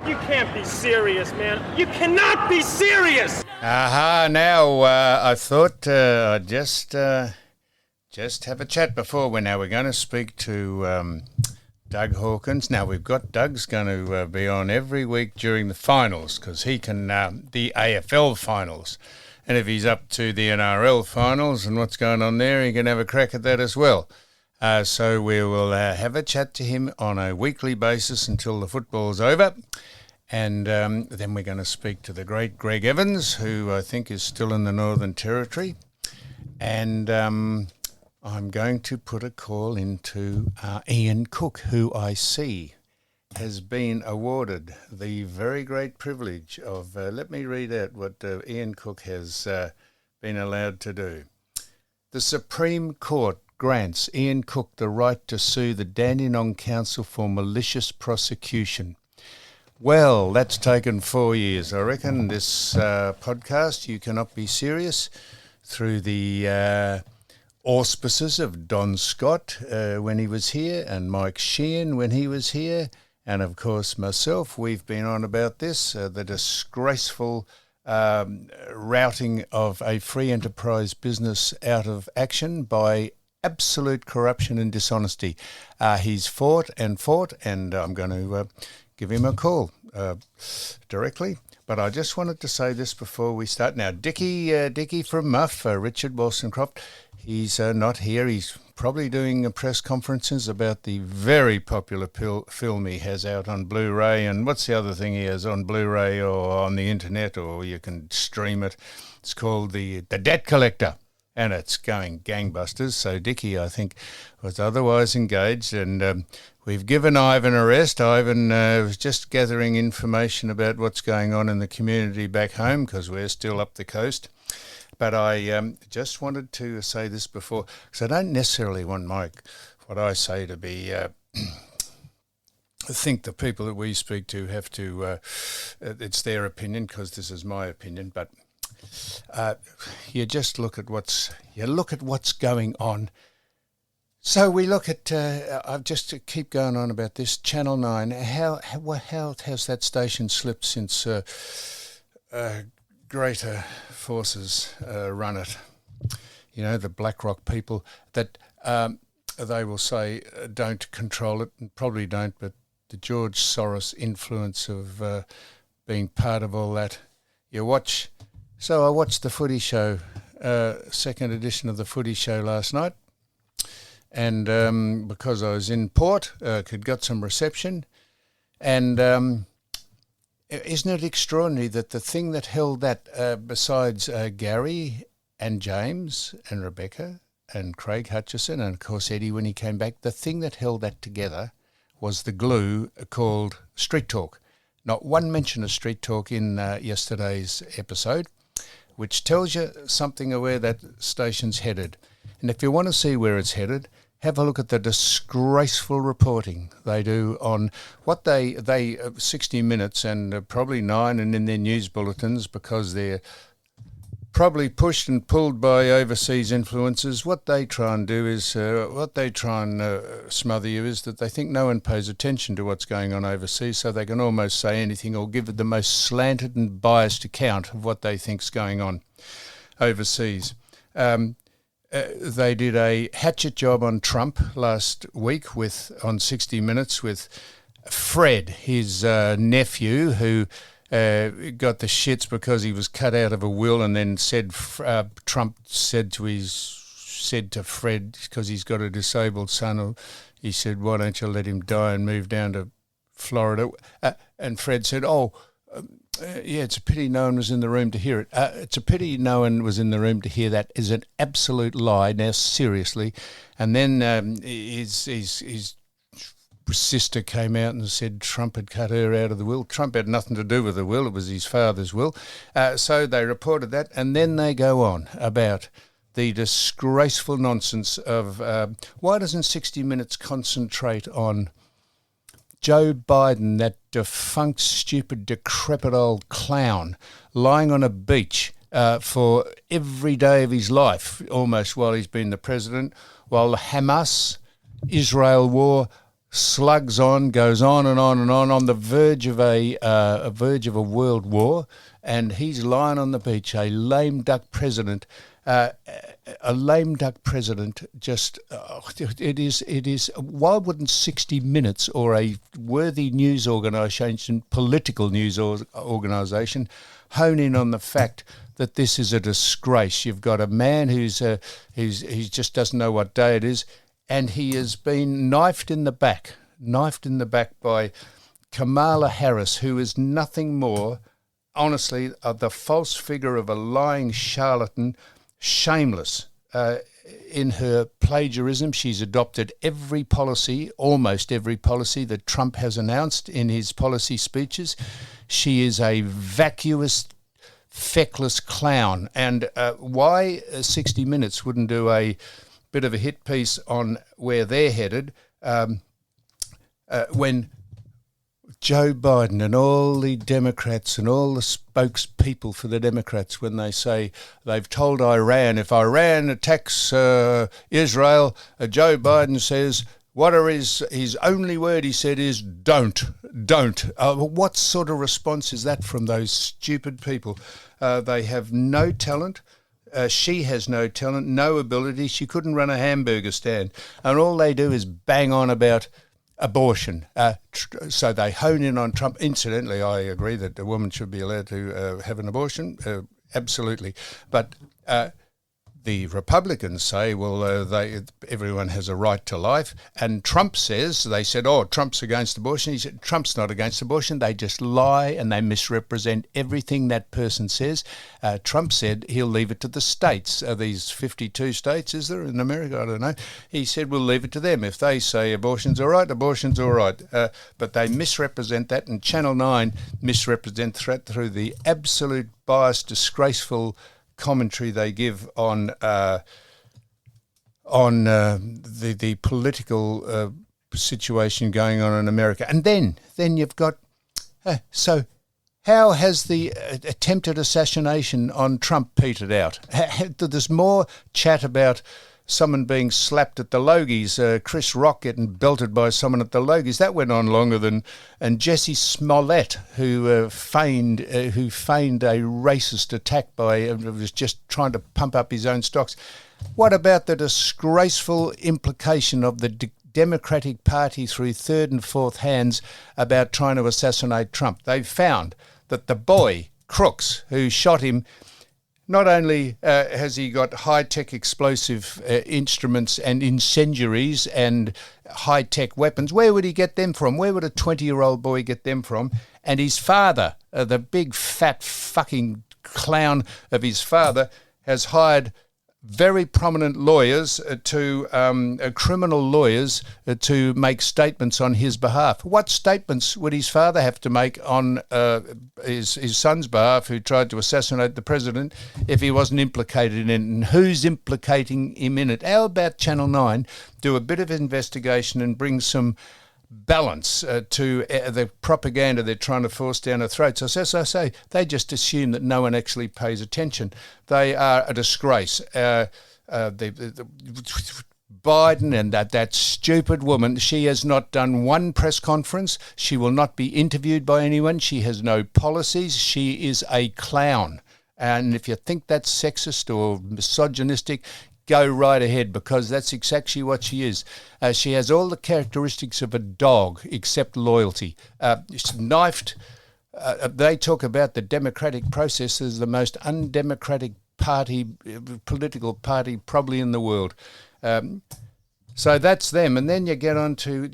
You can't be serious, man. You cannot be serious! Now I thought I'd just have a chat before we're going to speak to Doug Hawkins. Now we've got Doug's going to be on every week during the finals because he can the AFL finals, and if he's up to the NRL finals and what's going on there, he can have a crack at that as well. So we will have a chat to him on a weekly basis until the football's over. And then we're going to speak to the great Greg Evans, who I think is still in the Northern Territory. And I'm going to put a call into Ian Cook, who I see has been awarded the very great privilege of, let me read out what Ian Cook has been allowed to do. The Supreme Court grants Ian Cook the right to sue the Dandenong Council for malicious prosecution. Well, that's taken 4 years. I reckon this podcast, You Cannot Be Serious, through the auspices of Don Scott when he was here, and Mike Sheehan when he was here, and of course myself. We've been on about this, the disgraceful routing of a free enterprise business out of action by absolute corruption and dishonesty. He's fought, and I'm going to give him a call directly. But I just wanted to say this before we start. Now, Dickie from Muff, Richard Wollstonecroft, he's not here. He's probably doing press conferences about the very popular film he has out on Blu-ray. And what's the other thing he has on Blu-ray or on the internet, or you can stream it? It's called The Debt Collector. And it's going gangbusters. So Dickie, I think, was otherwise engaged, and we've given Ivan a rest. Ivan was just gathering information about what's going on in the community back home because we're still up the coast. But I just wanted to say this before, because I don't necessarily want what I say to be. I think the people that we speak to have to. It's their opinion because this is my opinion, but. You just look at what's going on. So we look at. I've just to keep going on about this Channel 9. How has that station slipped since greater forces run it? You know, the BlackRock people that they will say don't control it, and probably don't. But the George Soros influence of being part of all that. You watch. So I watched the Footy Show, second edition of the Footy Show last night, and because I was in Port, got some reception, and isn't it extraordinary that the thing that held that, besides Gary and James and Rebecca and Craig Hutchison and of course Eddie when he came back, the thing that held that together was the glue called Street Talk. Not one mention of Street Talk in yesterday's episode, which tells you something of where that station's headed. And if you want to see where it's headed, have a look at the disgraceful reporting they do on what they 60 Minutes and probably 9 and in their news bulletins, because they're probably pushed and pulled by overseas influences. What they try and do is, smother you is that they think no one pays attention to what's going on overseas, so they can almost say anything or give it the most slanted and biased account of what they think's going on overseas. They did a hatchet job on Trump last week on 60 Minutes with Fred, his nephew, who got the shits because he was cut out of a will, and then Trump said to Fred, because he's got a disabled son, he said, "Why don't you let him die and move down to Florida?" And Fred said, yeah, it's a pity no one was in the room to hear it. It's a pity no one was in the room to hear that is an absolute lie. Now, seriously. And then his sister came out and said Trump had cut her out of the will. Trump had nothing to do with the will. It was his father's will. So they reported that. And then they go on about the disgraceful nonsense of why doesn't 60 Minutes concentrate on Joe Biden, that defunct, stupid, decrepit old clown, lying on a beach for every day of his life, almost while he's been the president, while the Hamas-Israel war slugs on, goes on and on the verge of a world war, and he's lying on the beach, a lame duck president. A lame duck president. It is. Why wouldn't 60 Minutes or a worthy news organisation, political news organisation, hone in on the fact that this is a disgrace? You've got a man who's just doesn't know what day it is, and he has been knifed in the back by Kamala Harris, who is nothing more, honestly, the false figure of a lying charlatan. Shameless in her plagiarism. She's adopted almost every policy that Trump has announced in his policy speeches. She is a vacuous, feckless clown. And why 60 Minutes wouldn't do a bit of a hit piece on where they're headed when Joe Biden and all the Democrats and all the spokespeople for the Democrats, when they say they've told Iran, if Iran attacks Israel, Joe Biden says, his only word he said is don't. What sort of response is that from those stupid people? They have no talent. She has no talent, no ability. She couldn't run a hamburger stand. And all they do is bang on about abortion. So they hone in on Trump. Incidentally, I agree that a woman should be allowed to have an abortion, absolutely. But the Republicans say, well, everyone has a right to life. And Trump says, they said, Trump's against abortion. He said, Trump's not against abortion. They just lie and they misrepresent everything that person says. Trump said he'll leave it to the states. Are these 52 states, is there, in America? I don't know. He said we'll leave it to them. If they say abortion's all right, abortion's all right. But they misrepresent that, and Channel 9 misrepresent that through the absolute biased, disgraceful commentary they give on the political situation going on in America. And then you've got so how has the attempted assassination on Trump petered out? There's more chat about someone being slapped at the Logies, Chris Rock getting belted by someone at the Logies. That went on longer than, and Jesse Smollett, who feigned a racist attack was just trying to pump up his own stocks. What about the disgraceful implication of the Democratic Party through third and fourth hands about trying to assassinate Trump? They've found that the boy, Crooks, who shot him, not only has he got high-tech explosive instruments and incendiaries and high-tech weapons, where would he get them from? Where would a 20-year-old boy get them from? And his father, the big fat fucking clown of his father, has hired very prominent lawyers criminal lawyers to make statements on his behalf. What statements would his father have to make on his son's behalf, who tried to assassinate the president, if he wasn't implicated in it? And who's implicating him in it? How about Channel 9 do a bit of investigation and bring some balance to the propaganda they're trying to force down our throats? So as I say, they just assume that no one actually pays attention. They are a disgrace. Biden and that stupid woman, she has not done one press conference. She will not be interviewed by anyone. She has no policies. She is a clown. And if you think that's sexist or misogynistic, go right ahead, because that's exactly what she is. She has all the characteristics of a dog except loyalty. She's knifed. They talk about the democratic process as the most undemocratic political party probably in the world. So that's them. And then you get on to,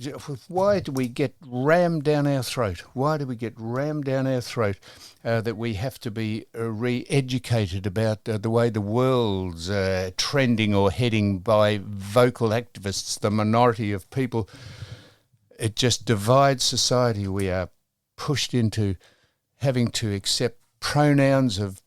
why do we get rammed down our throat? Why do we get rammed down our throat that we have to be re-educated about the way the world's trending or heading by vocal activists, the minority of people? It just divides society. We are pushed into having to accept pronouns of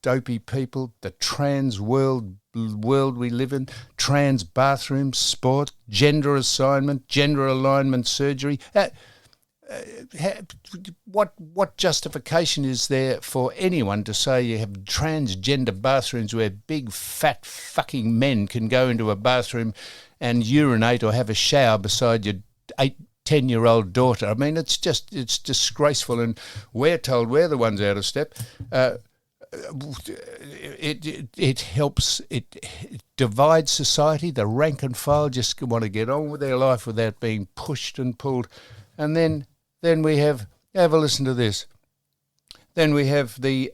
dopey people, the trans world we live in, trans bathrooms, sport, gender assignment, gender alignment surgery. What justification is there for anyone to say you have transgender bathrooms where big fat fucking men can go into a bathroom and urinate or have a shower beside your 8 10-year-old daughter. I mean, it's disgraceful, and we're told we're the ones out of step. It helps. It divides society. The rank and file just want to get on with their life without being pushed and pulled. And then we have a listen to this. Then we have a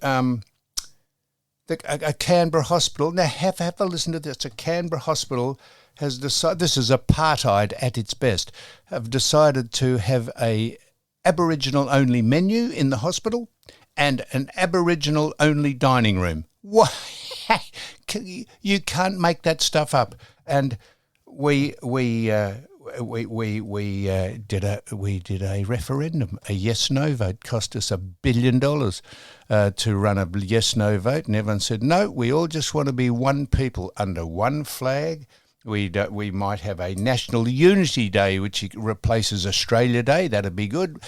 Canberra hospital. Now have a listen to this. A Canberra hospital has decided, this is apartheid at its best, have decided to have a Aboriginal only menu in the hospital and an Aboriginal only dining room. What? You can't make that stuff up. And we did a referendum, a yes/no vote. Cost us $1 billion to run a yes/no vote, and everyone said no. We all just want to be one people under one flag. We might have a National Unity Day, which replaces Australia Day. That'd be good.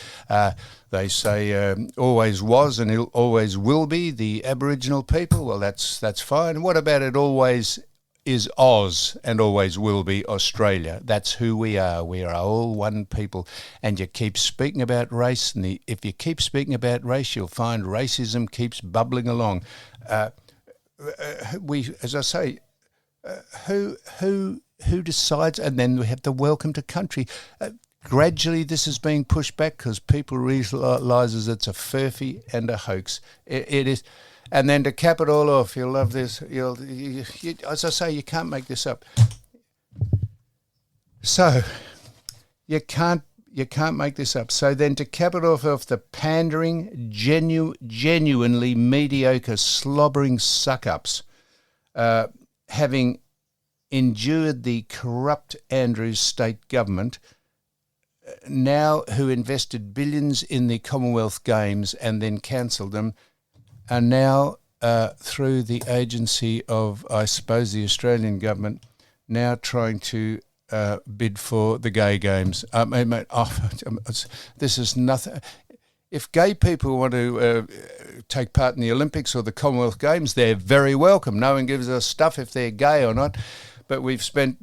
They say always was and always will be the Aboriginal people. Well, that's fine. What about it always is Oz and always will be Australia? That's who we are. We are all one people. And you keep speaking about race, and if you keep speaking about race, you'll find racism keeps bubbling along. As I say, who decides? And then we have the welcome to country. Gradually, this is being pushed back because people realise it's a furphy and a hoax. It is. And then to cap it all off, you'll love this. As I say, you can't make this up. So you can't make this up. So then to cap it off the pandering, genuinely mediocre, slobbering suck-ups, having endured the corrupt Andrews state government, now who invested billions in the Commonwealth Games and then cancelled them, are now through the agency of, I suppose, the Australian government, now trying to bid for the gay games. This is nothing. If gay people want to take part in the Olympics or the Commonwealth Games, they're very welcome. No one gives us stuff if they're gay or not. But we've spent,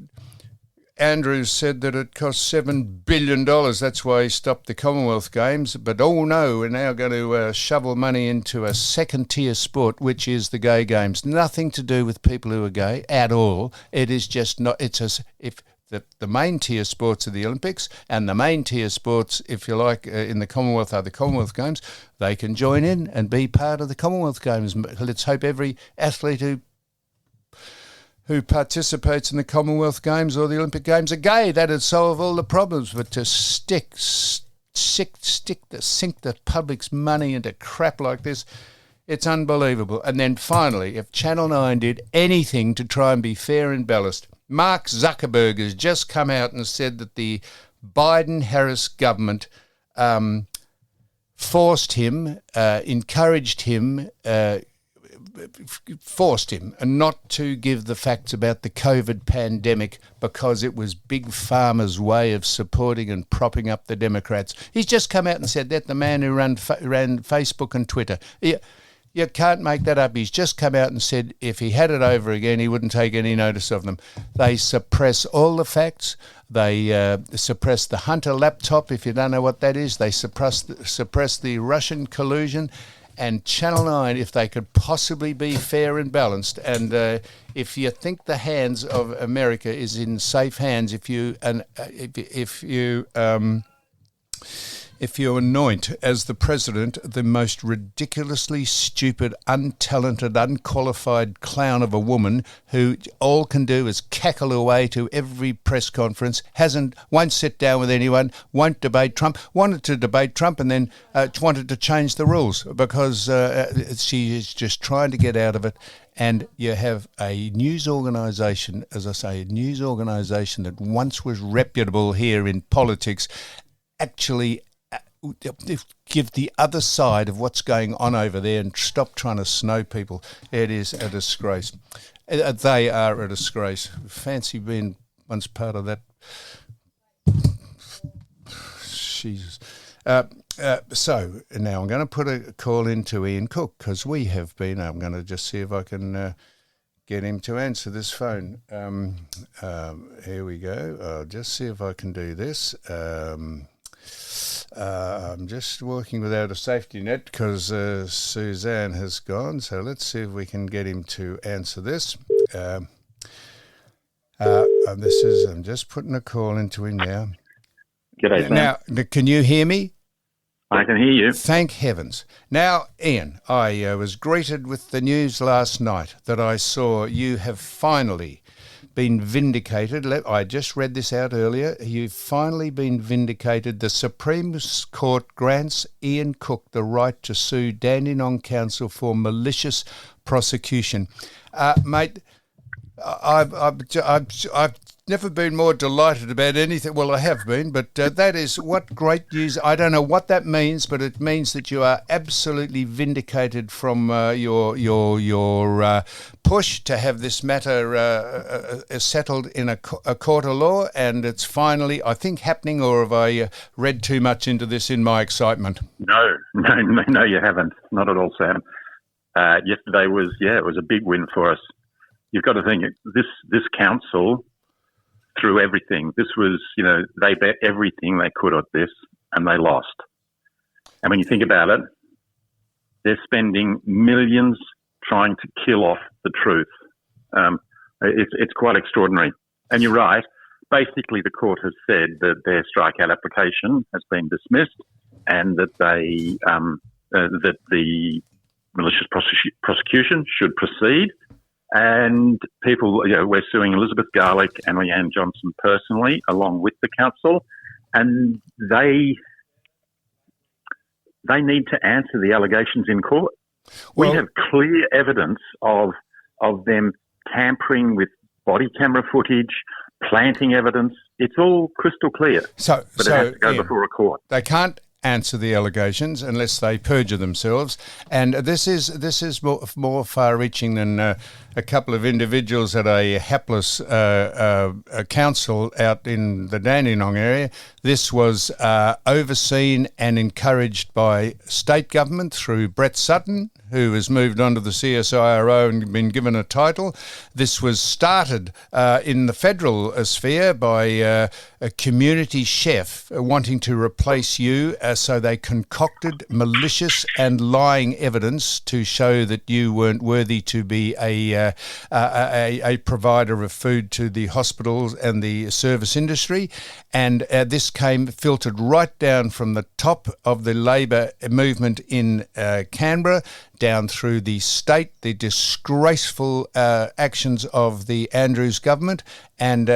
Andrews said that it cost $7 billion. That's why he stopped the Commonwealth Games. But oh no, we're now going to shovel money into a second-tier sport, which is the gay games. Nothing to do with people who are gay at all. It is just not, if the main tier sports are the Olympics, and the main tier sports, if you like, in the Commonwealth are the Commonwealth Games, they can join in and be part of the Commonwealth Games. Let's hope every athlete who participates in the Commonwealth Games or the Olympic Games are gay. That'd solve all the problems. But to sink the public's money into crap like this, it's unbelievable. And then finally, if Channel 9 did anything to try and be fair and balanced, Mark Zuckerberg has just come out and said that the Biden-Harris government forced him not to give the facts about the COVID pandemic because it was Big Pharma's way of supporting and propping up the Democrats. He's just come out and said that, the man who ran Facebook and Twitter. You can't make that up. He's just come out and said if he had it over again, he wouldn't take any notice of them. They suppress all the facts. They suppress the Hunter laptop, if you don't know what that is. They suppress the Russian collusion. And Channel 9, if they could possibly be fair and balanced, and if you think the hands of America is in safe hands, if you anoint as the president the most ridiculously stupid, untalented, unqualified clown of a woman who all can do is cackle away to every press conference, won't sit down with anyone, won't debate Trump, wanted to debate Trump and then wanted to change the rules because she is just trying to get out of it. And you have a news organisation, as I say, a news organisation that once was reputable here in politics, actually give the other side of what's going on over there and stop trying to snow people. It is a disgrace. They are a disgrace. Fancy being once part of that. Jesus. So now I'm going to put a call into Ian Cook because we have been. I'm going to just see if I can get him to answer this phone. Here we go. I'll just see if I can do this. I'm just working without a safety net because Suzanne has gone. So let's see if we can get him to answer this. I'm just putting a call into him now. G'day, Sam. Now, can you hear me? I can hear you. Thank heavens. Now, Ian, I was greeted with the news last night that I saw you have finally been vindicated. I just read this out earlier. You've finally been vindicated. The Supreme Court grants Ian Cook the right to sue Dandenong Council for malicious prosecution. Mate, I've never been more delighted about anything. Well, I have been, but that is what great news. I don't know what that means, but it means that you are absolutely vindicated from your push to have this matter settled in a court of law, and it's finally, I think, happening. Or have I read too much into this in my excitement? No, you haven't. Not at all, Sam. Yesterday was, it was a big win for us. You've got to think, this council, through everything, this was, they bet everything they could at this, and they lost. And when you think about it, they're spending millions trying to kill off the truth. It's quite extraordinary. And you're right. Basically, the court has said that their strikeout application has been dismissed, and that that the malicious prosecution should proceed. And people, we're suing Elizabeth Garlick and Leanne Johnson personally, along with the council, and they need to answer the allegations in court. Well, we have clear evidence of them tampering with body camera footage, planting evidence. It's all crystal clear. But it has to go before a court. They can't answer the allegations unless they perjure themselves, and this is more far-reaching than a couple of individuals at a hapless council out in the Dandenong area. This was overseen and encouraged by state government through Brett Sutton, who has moved on to the CSIRO and been given a title. This was started in the federal sphere by a community chef wanting to replace you, so they concocted malicious and lying evidence to show that you weren't worthy to be a provider of food to the hospitals and the service industry. And this filtered right down from the top of the Labor movement in Canberra, down through the state, the disgraceful actions of the Andrews government, and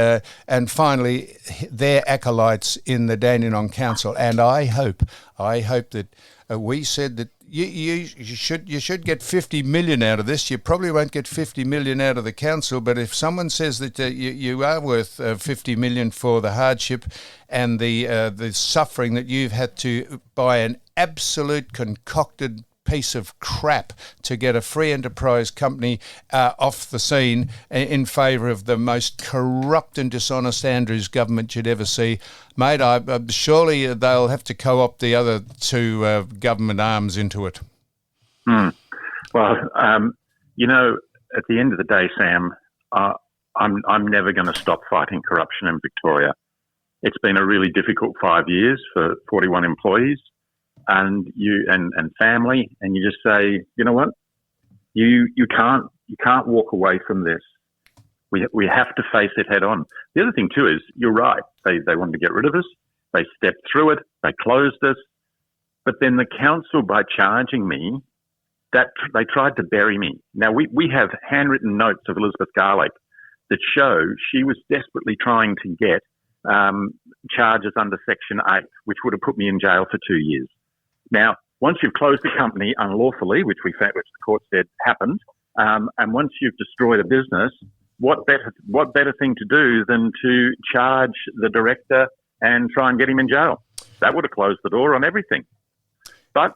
finally their acolytes in the Dandenong Council. And I hope that we said that you should get 50 million out of this. You probably won't get 50 million out of the council, but if someone says that you are worth 50 million for the hardship and the suffering that you've had to buy an absolute concocted piece of crap to get a free enterprise company off the scene in favour of the most corrupt and dishonest Andrews government you'd ever see, mate, surely they'll have to co-opt the other two government arms into it. Well, at the end of the day, Sam, I'm never going to stop fighting corruption in Victoria. It's been a really difficult 5 years for 41 employees and family, and you just say, you know what, you can't walk away from this. We have to face it head on. The other thing too is, you're right, they wanted to get rid of us. They stepped through it. They closed us. But then the council, by charging me, that they tried to bury me. Now we have handwritten notes of Elizabeth Garlick that show she was desperately trying to get charges under Section 8, which would have put me in jail for 2 years. Now, once you've closed the company unlawfully, which the court said happened, and once you've destroyed a business, what better thing to do than to charge the director and try and get him in jail? That would have closed the door on everything. But,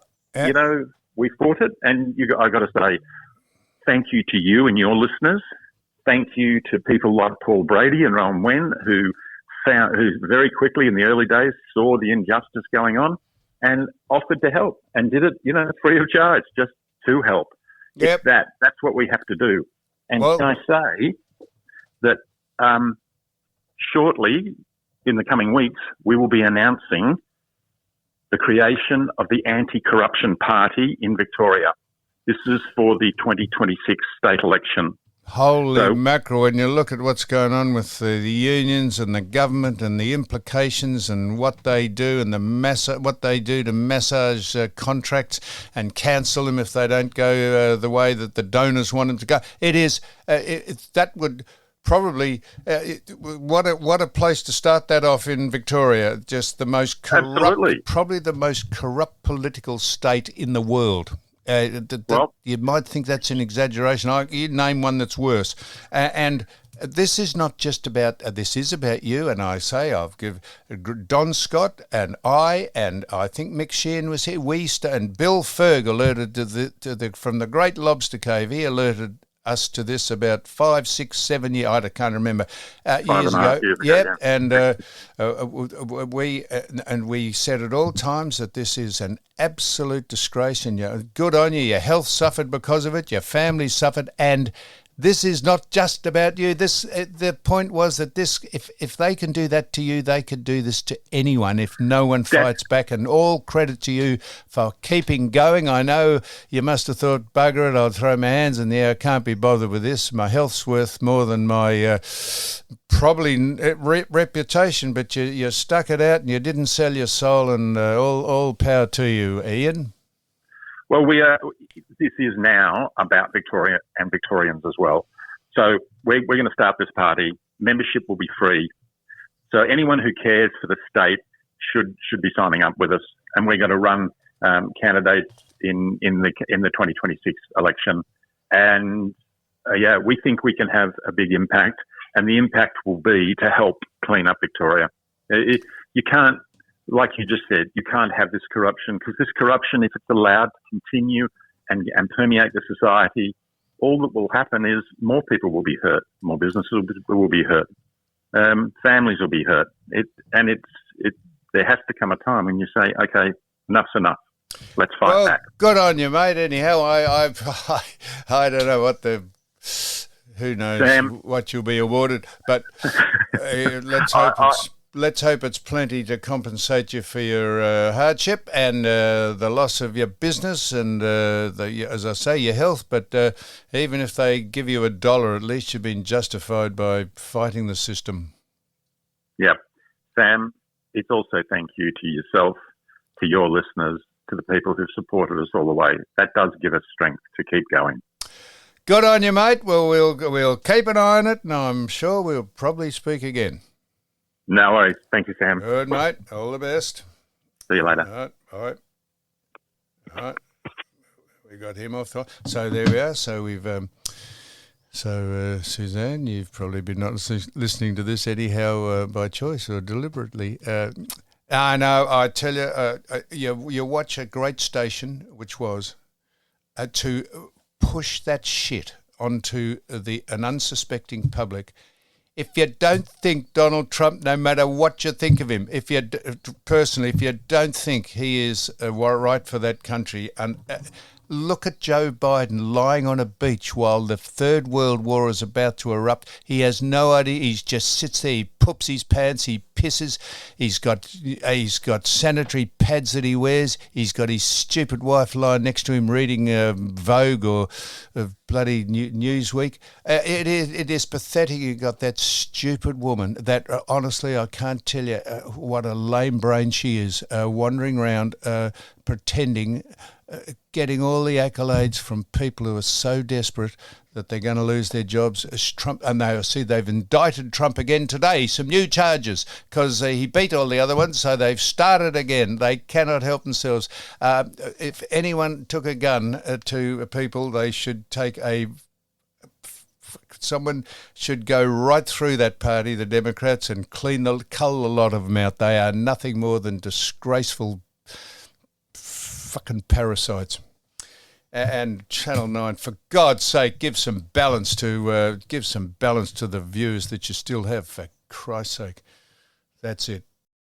we fought it, and I got to say thank you to you and your listeners. Thank you to people like Paul Brady and Rowan Wen, who very quickly in the early days saw the injustice going on and offered to help, and did it, free of charge, just to help. Yep. That's what we have to do. And can I say that shortly, in the coming weeks, we will be announcing the creation of the Anti-Corruption Party in Victoria. This is for the 2026 state election. Holy mackerel, when you look at what's going on with the unions and the government and the implications and what they do and what they do to massage contracts and cancel them if they don't go the way that the donors want them to go. That would probably, what a place to start that off in Victoria. Just the most corrupt, Absolutely. Probably the most corrupt political state in the world. You might think that's an exaggeration. You name one that's worse. And this is not just about, this is about you. And I say, I've given Don Scott and I think Mick Sheehan was here. And Bill Ferg alerted from the Great Lobster Cave. He alerted us to this about 5, 6, 7 years. I can't remember years ago. Yeah, and we said at all times that this is an absolute disgrace, and good on you. Your health suffered because of it. Your family suffered, and this is not just about you. The point was that if they can do that to you, they could do this to anyone if no one fights back. And all credit to you for keeping going. I know you must have thought, bugger it, I'll throw my hands in the air. I can't be bothered with this. My health's worth more than my probably reputation. But you stuck it out and you didn't sell your soul. And all power to you, Ian. Well, this is now about Victoria and Victorians as well. So we're going to start this party. Membership will be free. So anyone who cares for the state should be signing up with us. And we're going to run candidates in the 2026 election. And we think we can have a big impact. And the impact will be to help clean up Victoria. You can't. Like you just said, you can't have this corruption, because this corruption, if it's allowed to continue and permeate the society, all that will happen is more people will be hurt, more businesses will be hurt, families will be hurt. There has to come a time when you say, okay, enough's enough. Let's fight back. Good on you, mate. Anyhow, I don't know who knows Sam, what you'll be awarded, but let's hope it's plenty to compensate you for your hardship and the loss of your business and, as I say, your health. But even if they give you $1, at least you've been justified by fighting the system. Yep. Sam, it's also thank you to yourself, to your listeners, to the people who've supported us all the way. That does give us strength to keep going. Good on you, mate. Well, we'll keep an eye on it, and I'm sure we'll probably speak again. No worries. Thank you, Sam. Good, mate. All the best. See you later. All right. We got him off. So there we are. So we've... Suzanne, you've probably been not listening to this anyhow by choice or deliberately. I know. I tell you, you watch a great station, which was to push that shit onto an unsuspecting public. If you don't think Donald Trump, no matter what you think of him, if you don't think he is right for that country, and look at Joe Biden lying on a beach while the Third World War is about to erupt. He has no idea. He just sits there. He poops his pants. He pisses. He's got sanitary pads that he wears. He's got his stupid wife lying next to him reading Vogue or bloody Newsweek. It is pathetic. You got that stupid woman that honestly I can't tell you what a lame brain she is, wandering around pretending. Getting all the accolades from people who are so desperate that they're going to lose their jobs. Trump, and they've indicted Trump again today, some new charges, because he beat all the other ones, so they've started again. They cannot help themselves. If anyone took a gun to people, they should take someone should go right through that party, the Democrats, and cull a lot of them out. They are nothing more than disgraceful fucking parasites. And Channel 9, for God's sake, give some balance to the views that you still have, for Christ's sake. That's it.